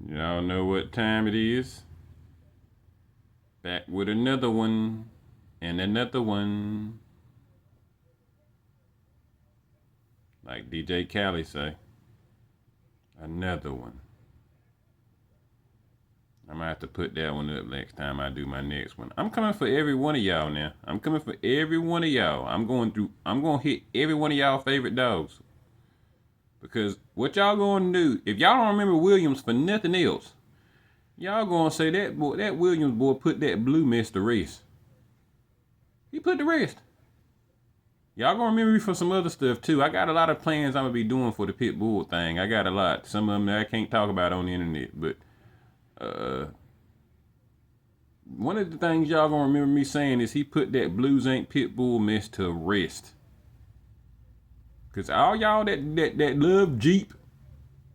Y'all know what time it is. Back with another one and another one. Like DJ Khaled say, another one. I'm gonna have to put that one up next time I do my next one. I'm coming for every one of y'all now. I'm coming for every one of y'all. I'm gonna hit every one of y'all favorite dogs. Because what y'all gonna do, if y'all don't remember Williams for nothing else, y'all gonna say that Williams boy put that blue mess to rest. He put the rest. Y'all gonna remember me for some other stuff too. I got a lot of plans I'm gonna be doing for the pit bull thing. I got a lot. Some of them I can't talk about on the internet, but one of the things y'all gonna remember me saying is he put that Blues Inc. pit bull mess to rest. Cause all y'all that love Jeep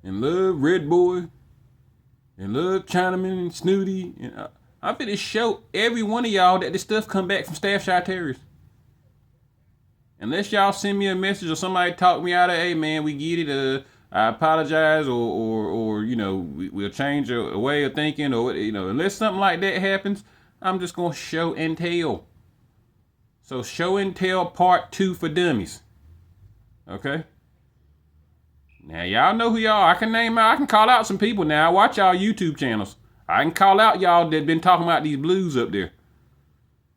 and love Red Boy and love Chinaman and Snooty, and I'm finna show every one of y'all that this stuff come back from Staffy Terriers. Unless y'all send me a message or somebody talk me out of, hey man, we get it. I apologize, or we'll change a way of thinking, or unless something like that happens, I'm just gonna show and tell. So show and tell part 2 for dummies. Okay. Now y'all know who y'all are. I can call out some people now. I watch y'all YouTube channels. I can call out y'all that been talking about these blues up there.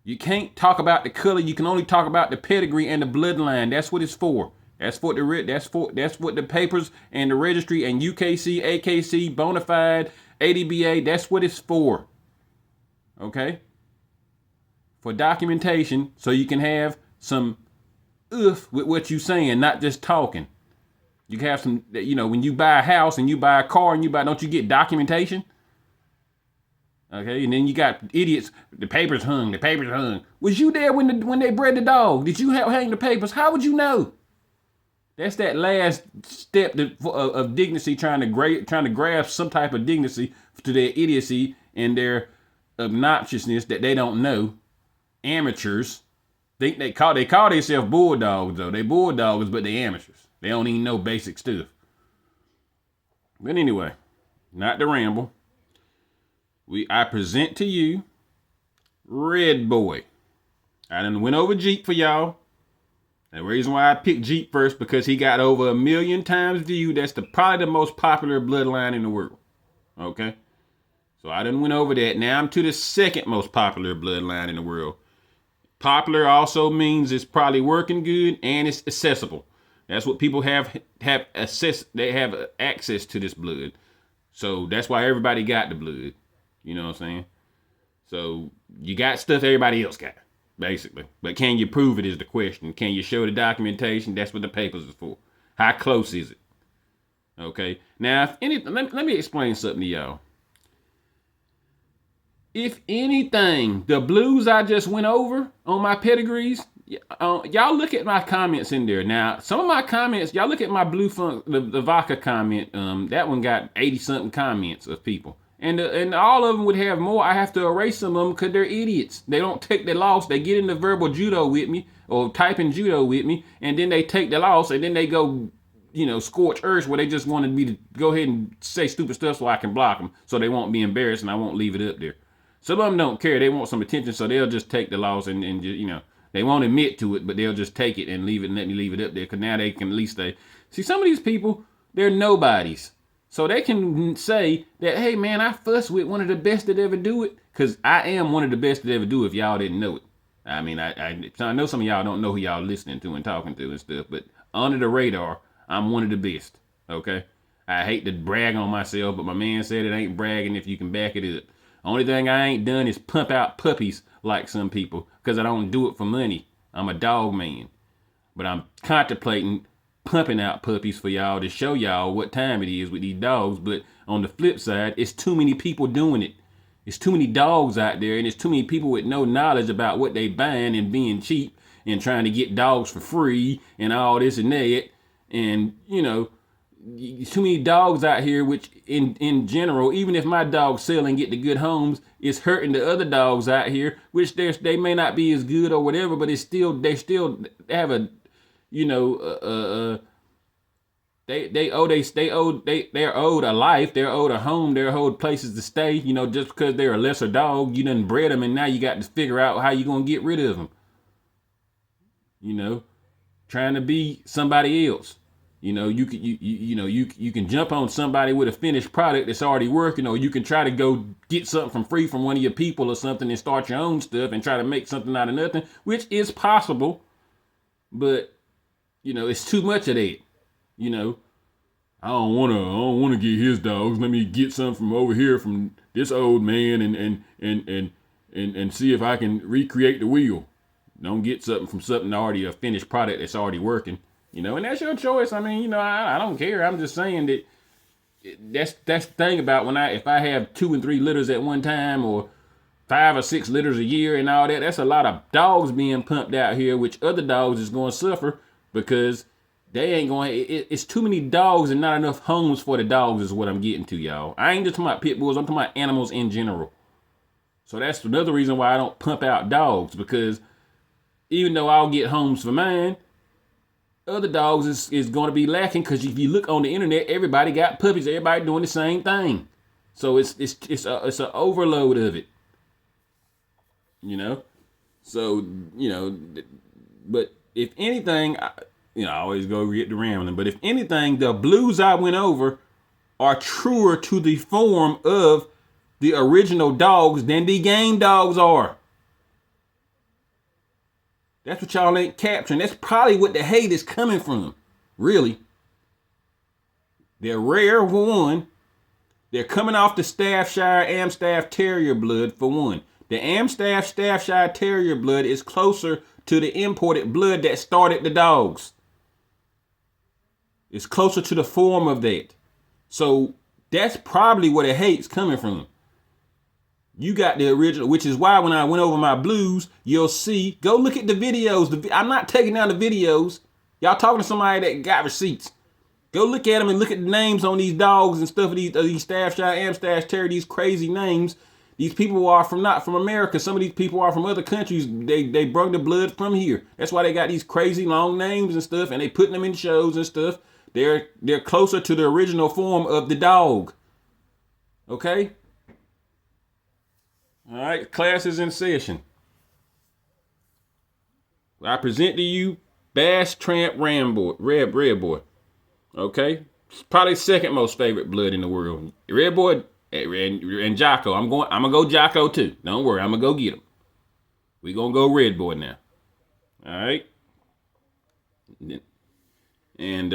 You can't talk about the color. You can only talk about the pedigree and the bloodline. That's what it's for. That's what the papers and the registry and UKC, AKC, Bonafide, ADBA. That's what it's for. Okay. For documentation, so you can have some with what you saying, not just talking. You can have some. When you buy a house and you buy a car and don't you get documentation? Okay, and then you got idiots. The papers hung. Was you there when they bred the dog? Did you hang the papers? How would you know? That's that last step of dignity, trying to grasp some type of dignity to their idiocy and their obnoxiousness that they don't know. Amateurs think they call themselves bulldogs though. They bulldogs, but they amateurs. They don't even know basic stuff. But anyway, not to ramble. I present to you Red Boy. I done went over Jeep for y'all. The reason why I picked Jeep first, because he got over 1 million times viewed. That's probably the most popular bloodline in the world. Okay? So I done went over that. Now I'm to the second most popular bloodline in the world. Popular also means it's probably working good and it's accessible. That's what people have access. They have access to this blood. So that's why everybody got the blood. You know what I'm saying? So you got stuff everybody else got, basically. But can you prove it is the question. Can you show the documentation? That's what the papers is for. How close is it? Okay. Now, let me explain something to y'all. If anything, the blues I just went over on my pedigrees, y'all look at my comments in there. Now, some of my comments, y'all look at my blue funk, the vodka comment. That one got 80-something comments of people. And all of them would have more. I have to erase some of them because they're idiots. They don't take the loss. They get into verbal judo with me or typing judo with me, and then they take the loss, and then they go, scorch earth where they just wanted me to go ahead and say stupid stuff so I can block them so they won't be embarrassed and I won't leave it up there. Some of them don't care. They want some attention, so they'll just take the loss and just, they won't admit to it, but they'll just take it and leave it and let me leave it up there because now they can at least see, some of these people, they're nobodies. So they can say that, hey, man, I fuss with one of the best that ever do it, because I am one of the best that ever do it if y'all didn't know it. I mean, I know some of y'all don't know who y'all listening to and talking to and stuff, but under the radar, I'm one of the best, okay? I hate to brag on myself, but my man said it ain't bragging if you can back it up. Only thing I ain't done is pump out puppies like some people, because I don't do it for money. I'm a dog man. But I'm contemplating pumping out puppies for y'all to show y'all what time it is with these dogs. But on the flip side, it's too many people doing it. It's too many dogs out there, and it's too many people with no knowledge about what they buying and being cheap and trying to get dogs for free and all this and that. And, too many dogs out here, which in general, even if my dogs sell and get the good homes, it's hurting the other dogs out here, which they may not be as good or whatever, but they still have a they're owed a life, they're owed a home, they're owed places to stay. You know, just because they're a lesser dog, you done bred them, and now you got to figure out how you gonna get rid of them. You know, trying to be somebody else. You know, you can jump on somebody with a finished product that's already working, or you can try to go get something from free from one of your people or something and start your own stuff and try to make something out of nothing, which is possible, but you know, it's too much of that. You know, I don't wanna get his dogs. Let me get some from over here from this old man and see if I can recreate the wheel. Don't get something from something already a finished product that's already working. You know, and that's your choice. I mean, you know, I don't care. I'm just saying that that's the thing about if I have 2 and 3 litters at one time, or 5 or 6 litters a year and all that, that's a lot of dogs being pumped out here, which other dogs is going to suffer because they ain't going. It's too many dogs and not enough homes for the dogs is what I'm getting to, y'all. I ain't just talking about pit bulls. I'm talking about animals in general. So that's another reason why I don't pump out dogs, because even though I'll get homes for mine, other dogs is going to be lacking, because if you look on the internet, everybody got puppies. Everybody doing the same thing. So it's an overload of it. You know? So, you know, but if anything, I always go get the rambling, but if anything, the blues I went over are truer to the form of the original dogs than the game dogs are. That's what y'all ain't capturing. That's probably what the hate is coming from. Really. They're rare, for one. They're coming off the Staffshire Amstaff Terrier blood, for one. The Amstaff Staffshire Terrier blood is closer to the imported blood that started the dogs. It's closer to the form of that. So that's probably where the hate's coming from. You got the original, which is why when I went over my blues, you'll see, go look at the videos. I'm not taking down the videos. Y'all talking to somebody that got receipts. Go look at them and look at the names on these dogs and stuff of these Staffshire, Amstaff Terrier, these crazy names. These people are not from America. Some of these people are from other countries. They brought the blood from here. That's why they got these crazy long names and stuff, and they putting them in shows and stuff. They're closer to the original form of the dog. Okay? All right, class is in session. I present to you Bass Tramp Red Boy. Okay? It's probably second most favorite blood in the world. Red Boy and Jocko. I'm gonna go Jocko too. Don't worry, I'm gonna go get him. We gonna go Red Boy now. All right? And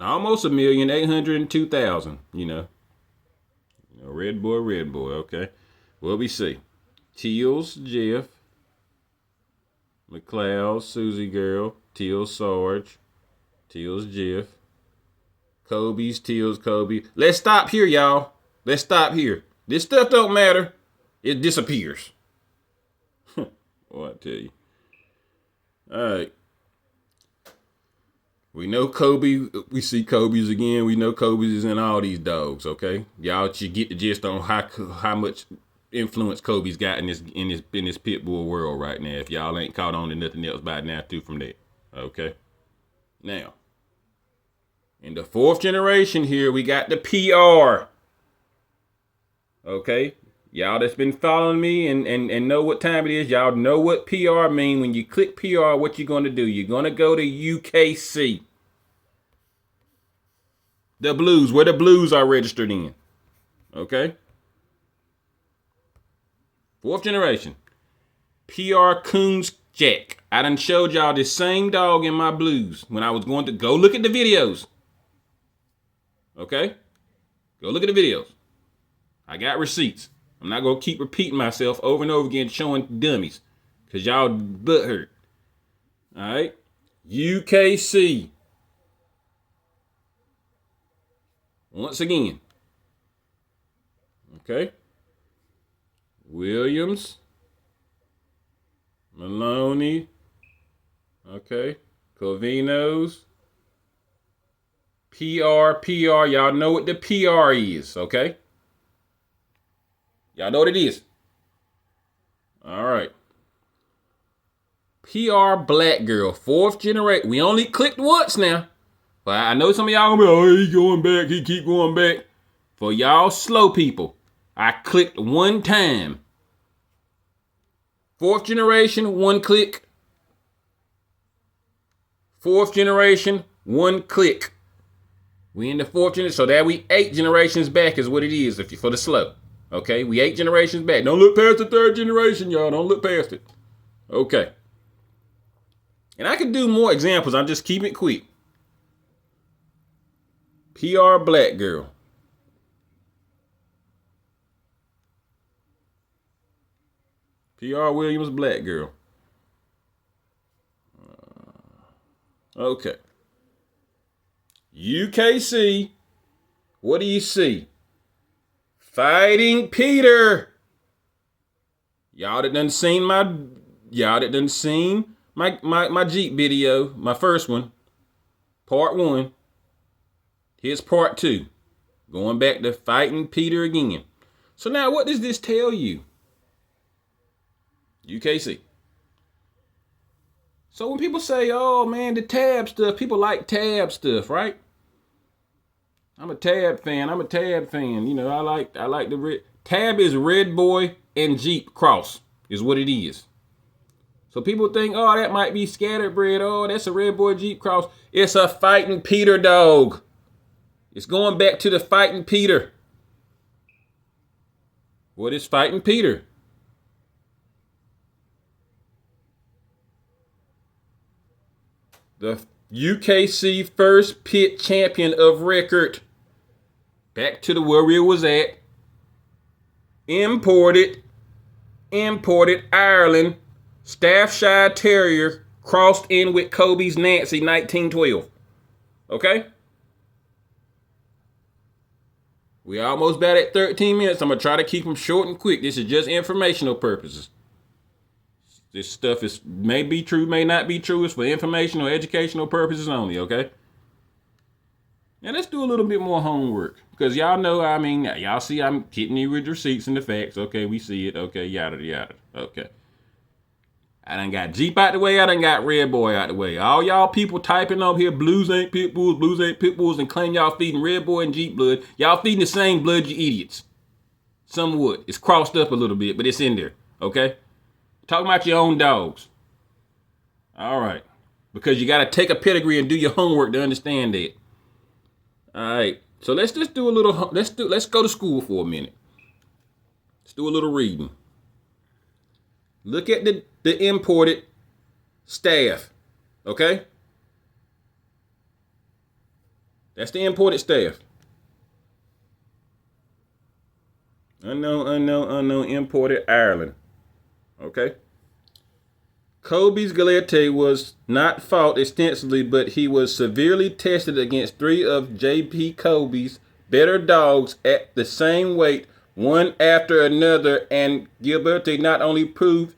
almost 1,802,000, you know. Red Boy, okay. What we see? Teals, Jeff. McLeod, Susie Girl. Teals, Sarge. Teals, Jeff. Kobe's, Teals, Kobe. Let's stop here, y'all. Let's stop here. This stuff don't matter. It disappears. Well, I tell you. All right. We know Kobe. We see Kobe's again. We know Kobe's is in all these dogs. Okay, y'all should get the gist on how much influence Kobe's got in this pit bull world right now. If y'all ain't caught on to nothing else by now too from that. Okay. Now, in the 4th generation here, we got the PR. Okay, y'all that's been following me and know what time it is. Y'all know what PR mean. When you click PR, what you're going to do? You're going to go to UKC. The blues, where the blues are registered in. Okay? 4th generation. PR Coons Jack. I done showed y'all this same dog in my blues when I was going to go look at the videos. Okay? Go look at the videos. I got receipts. I'm not going to keep repeating myself over and over again showing dummies, because y'all butt hurt. All right? UKC. Once again. Okay? Williams. Maloney. Okay? Covinos. PR. Y'all know what the PR is, okay? Y'all know what it is. All right. PR Black Girl, 4th generation. We only clicked once now. But I know some of y'all gonna be, oh, he going back, he keep going back. For y'all slow people, I clicked one time. 4th generation, 1 click. 4th generation, 1 click. We in the 4th generation, so that we 8 generations back is what it is if you for the slow. Okay, we 8 generations back. Don't look past the 3rd generation, y'all. Don't look past it. Okay. And I could do more examples. I'm just keeping it quick. PR black girl. PR Williams black girl. Okay. UKC. What do you see? Fighting Peter. Y'all that done seen my Jeep video, my first one, part 1. Here's part 2. Going back to fighting Peter again. So now what does this tell you? UKC. So when people say, oh man, the tab stuff, people like tab stuff, right? I'm a tab fan. You know, I like the red. Tab is Red Boy and Jeep cross is what it is. So people think, oh, that might be scatterbred. Oh, that's a Red Boy Jeep cross. It's a fighting Peter dog. It's going back to the fighting Peter. What is fighting Peter? The UKC first pit champion of record. Back to the where it was at. Imported Ireland, Staffshire Terrier, crossed in with Kobe's Nancy, 1912. Okay? We almost about at 13 minutes. I'm going to try to keep them short and quick. This is just informational purposes. This stuff may be true, may not be true. It's for informational, educational purposes only, okay? Now let's do a little bit more homework. Because y'all know, y'all see I'm hitting you with receipts and the facts. Okay, we see it. Okay, yada, yada. Okay. I done got Jeep out the way. I done got Red Boy out the way. All y'all people typing up here, blues ain't pit bulls, and claim y'all feeding Red Boy and Jeep blood. Y'all feeding the same blood, you idiots. Somewhat. It's crossed up a little bit, but it's in there. Okay? Talking about your own dogs. All right. Because you got to take a pedigree and do your homework to understand that. All right. So let's just do a little, let's go to school for a minute. Let's do a little reading. Look at the imported staff. Okay? That's the imported staff. Unknown, imported Ireland. Okay? Kobe's Galete was not fought extensively, but he was severely tested against 3 of J.P. Kobe's better dogs at the same weight, one after another, and Gilberti not only proved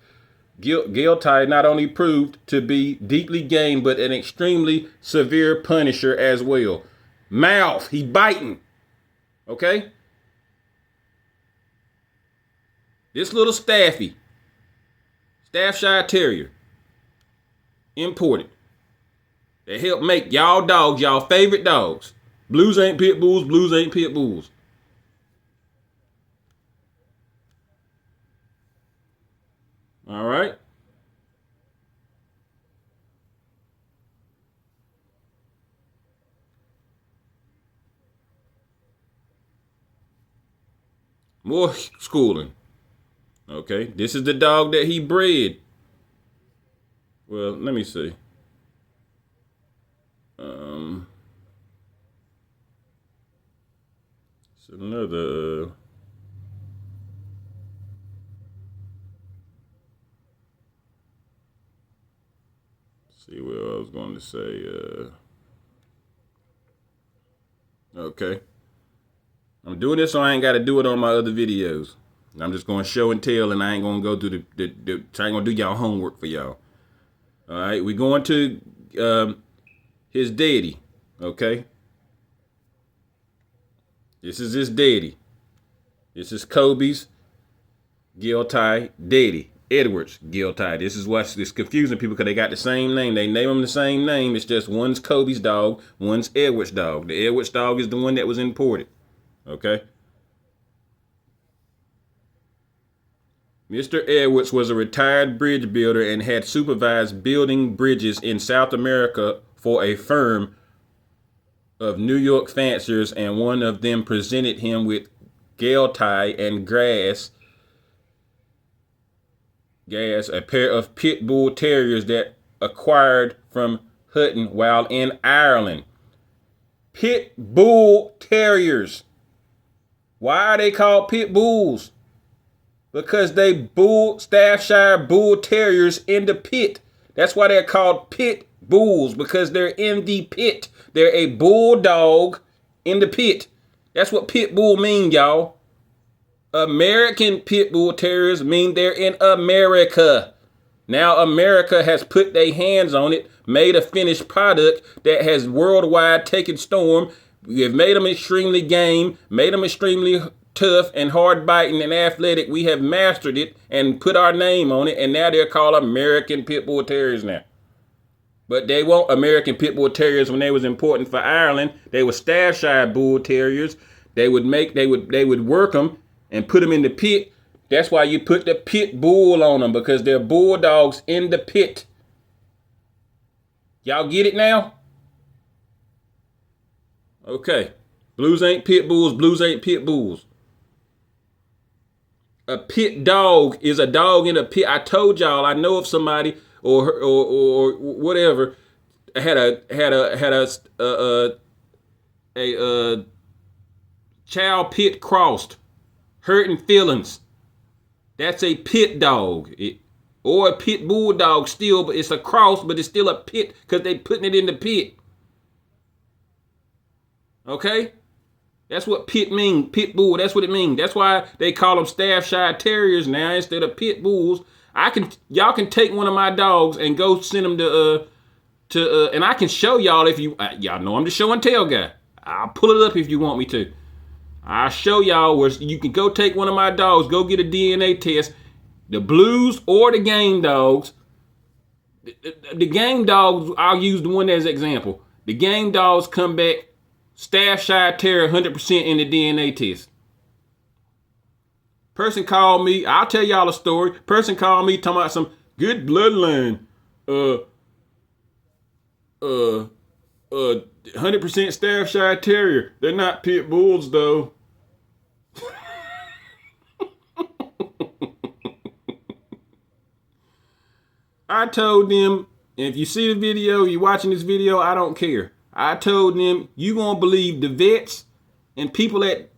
to be deeply game, but an extremely severe punisher as well. Mouth, he biting. Okay? This little Staffy, Staffshire Terrier, imported. They help make y'all dogs, y'all favorite dogs. Blues ain't pit bulls, blues ain't pit bulls. All right. More schooling. Okay, this is the dog that he bred. Well, let me see. It's another. See what I was going to say. Okay. I'm doing this so I ain't got to do it on my other videos. I'm just going to show and tell, and I ain't going to go through I ain't going to do y'all homework for y'all. All right, we're going to his daddy, okay? This is his daddy. This is Kobe's Giltai daddy, Edwards, guilty. This is what's confusing people because they got the same name. They name them the same name. It's just one's Kobe's dog, one's Edwards' dog. The Edwards dog is the one that was imported. Okay? Mr. Edwards was a retired bridge builder and had supervised building bridges in South America for a firm of New York fanciers, and one of them presented him with Gaeltae and Gas, a pair of pit bull terriers that acquired from Hutton while in Ireland. Pit bull terriers. Why are they called pit bulls? Because they Staffshire bull terriers in the pit. That's why they're called pit bulls, because they're in the pit. They're a bulldog in the pit. That's what pit bull mean, y'all. American pit bull terriers mean they're in America. Now America has put their hands on it, made a finished product that has worldwide taken storm. We have made them extremely game, made them extremely tough and hard biting and athletic. We have mastered it and put our name on it, and now they're called American pit bull terriers now. But they weren't American pit bull terriers when they was important for Ireland. They were Staffshire bull terriers. They would work them and put them in the pit. That's why you put the pit bull on them, because they're bulldogs in the pit. Y'all get it now? Okay. Blues ain't pit bulls. Blues ain't pit bulls. A pit dog is a dog in a pit. I told y'all, I know of somebody or whatever had a child pit crossed, hurting feelings. That's a pit dog, or a pit bulldog still, but it's a cross, but it's still a pit because they putting it in the pit. Okay. That's what pit mean, pit bull. That's what it means. That's why they call them Staffshire terriers now instead of pit bulls. Y'all can take one of my dogs and go send them to and I can show y'all if you y'all know I'm the show and tell guy. I'll pull it up if you want me to. I'll show y'all where you can go take one of my dogs, go get a DNA test. The blues or the game dogs. The game dogs, I'll use the one as an example. The game dogs come back Staffshire Terrier 100% in the DNA test. Person called me. I'll tell y'all a story. Person called me talking about some good bloodline. 100% Staffshire Terrier. They're not pit bulls though. I told them, if you see the video, you're watching this video, I don't care. I told them, you gonna believe the vets and people at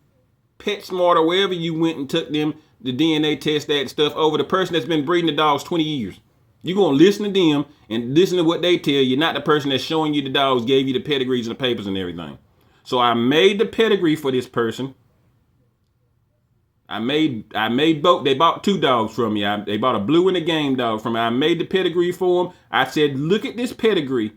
PetSmart or wherever you went and took them the DNA test, that stuff, over the person that's been breeding the dogs 20 years. You gonna listen to them and listen to what they tell you, not the person that's showing you the dogs, gave you the pedigrees and the papers and everything. So I made the pedigree for this person. I made both. They bought two dogs from me. They bought a blue and a game dog from me. I made the pedigree for them. I said, look at this pedigree,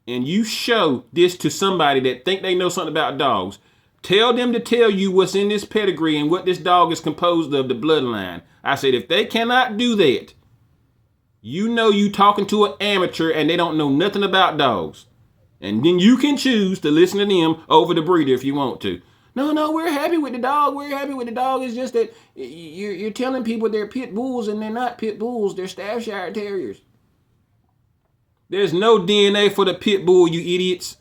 and you show this to somebody that think they know something about dogs. Tell them to tell you what's in this pedigree and what this dog is composed of, the bloodline. I said, if they cannot do that, you know you talking to an amateur and they don't know nothing about dogs. And then you can choose to listen to them over the breeder if you want to. No, we're happy with the dog. We're happy with the dog. It's just that you're telling people they're pit bulls and they're not pit bulls. They're Staffshire Terriers. There's no DNA for the pit bull, you idiots.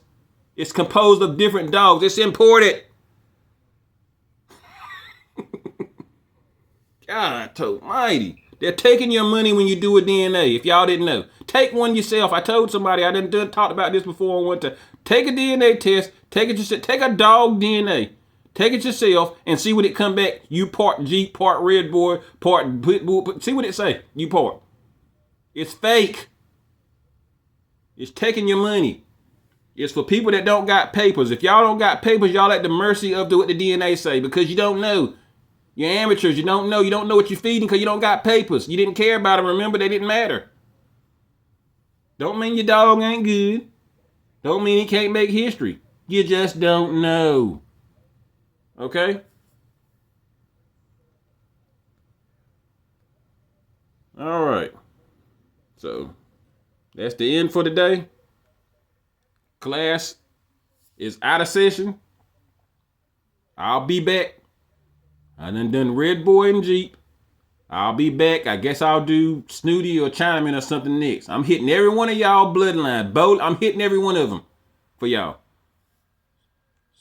It's composed of different dogs. It's imported. God almighty. They're taking your money when you do a DNA, if y'all didn't know. Take one yourself. I told somebody, I done talked about this before on one time. Take a DNA test. Take a dog DNA. Take it yourself and see what it come back. You part Jeep, part Red Boy, part pit bull. See what it say. You part. It's fake. It's taking your money. It's for people that don't got papers. If y'all don't got papers, y'all at the mercy of what the DNA say, because you don't know. You're amateurs. You don't know. You don't know what you're feeding because you don't got papers. You didn't care about them. Remember, they didn't matter. Don't mean your dog ain't good. Don't mean he can't make history. You just don't know. Okay? All right. So that's the end for today. Class is out of session. I'll be back. I done Red Boy and Jeep. I'll be back. I guess I'll do Snooty or Chinaman or something next. I'm hitting every one of y'all bloodline. I'm hitting every one of them for y'all.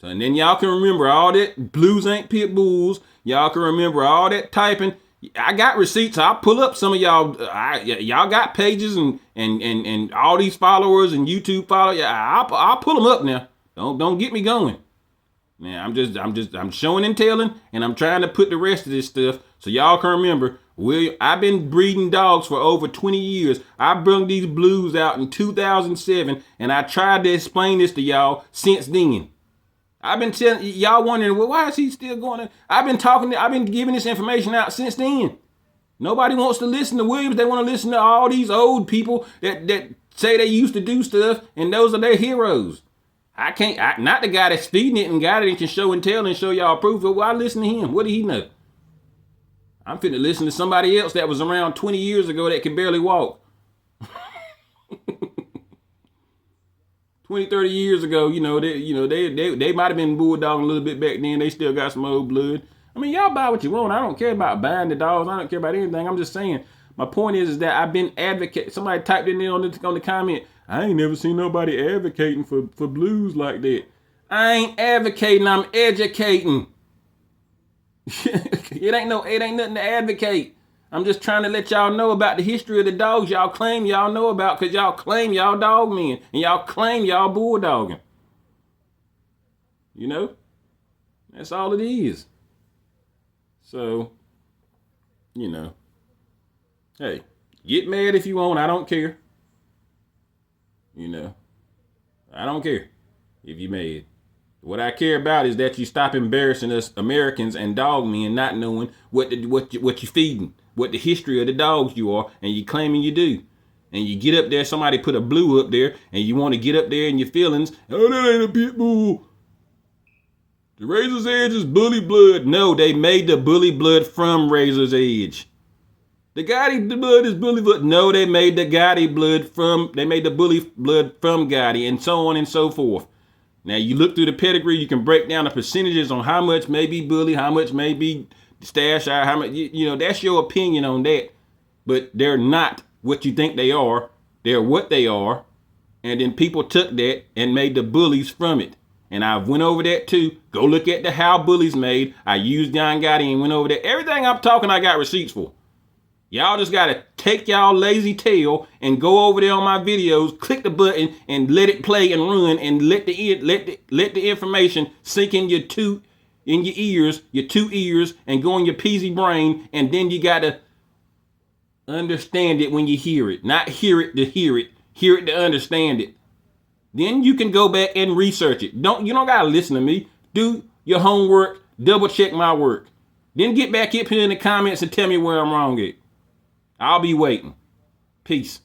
So, and then y'all can remember all that blues ain't pit bulls. Y'all can remember all that typing. I got receipts. I'll pull up some of y'all. Y'all got pages and all these followers and YouTube followers. Yeah, I'll pull them up now. Don't get me going. Man, I'm showing and telling, and I'm trying to put the rest of this stuff so y'all can remember. I've been breeding dogs for over 20 years. I brung these blues out in 2007, and I tried to explain this to y'all since then. I've been telling y'all wondering, well, why is he still going? I've been giving this information out since then. Nobody wants to listen to Williams. They want to listen to all these old people that say they used to do stuff, and those are their heroes. Not the guy that's feeding it and guy that can show and tell and show y'all proof. But why listen to him? What do he know? I'm finna listen to somebody else that was around 20 years ago that can barely walk. 20, 30 years ago, they might have been bulldogging a little bit back then. They still got some old blood. I mean, y'all buy what you want. I don't care about buying the dogs. I don't care about anything. I'm just saying. My point is that I've been advocating. Somebody typed in there on the comment. I ain't never seen nobody advocating for blues like that. I ain't advocating. I'm educating. It ain't nothing to advocate. I'm just trying to let y'all know about the history of the dogs y'all claim y'all know about, because y'all claim y'all dog men and y'all claim y'all bulldogging. That's all it is. So, hey, get mad if you want. I don't care. I don't care if you mad. What I care about is that you stop embarrassing us Americans and dog men, not knowing what you're feeding, what the history of the dogs you are, and you claiming you do. And you get up there, somebody put a blue up there, and you want to get up there in your feelings. Oh, that ain't a pit bull. The Razor's Edge is bully blood. No, they made the bully blood from Razor's Edge. The Gotti blood is bully blood. No, they made the Gotti blood they made the bully blood from Gotti, and so on and so forth. Now, you look through the pedigree, you can break down the percentages on how much may be bully, how much may be stash out, how much, that's your opinion on that. But they're not what you think they are. They're what they are. And then people took that and made the bullies from it. And I went over that too. Go look at the how bullies made. I used John Gotti and went over that. Everything I'm talking, I got receipts for. Y'all just got to take y'all lazy tail and go over there on my videos, click the button and let it play and run, and let the information sink in your two ears, and go in your peasy brain. And then you got to understand it when you hear it. Not hear it to hear it to understand it. Then you can go back and research it. You don't got to listen to me. Do your homework, double check my work. Then get back up here in the comments and tell me where I'm wrong at. I'll be waiting. Peace.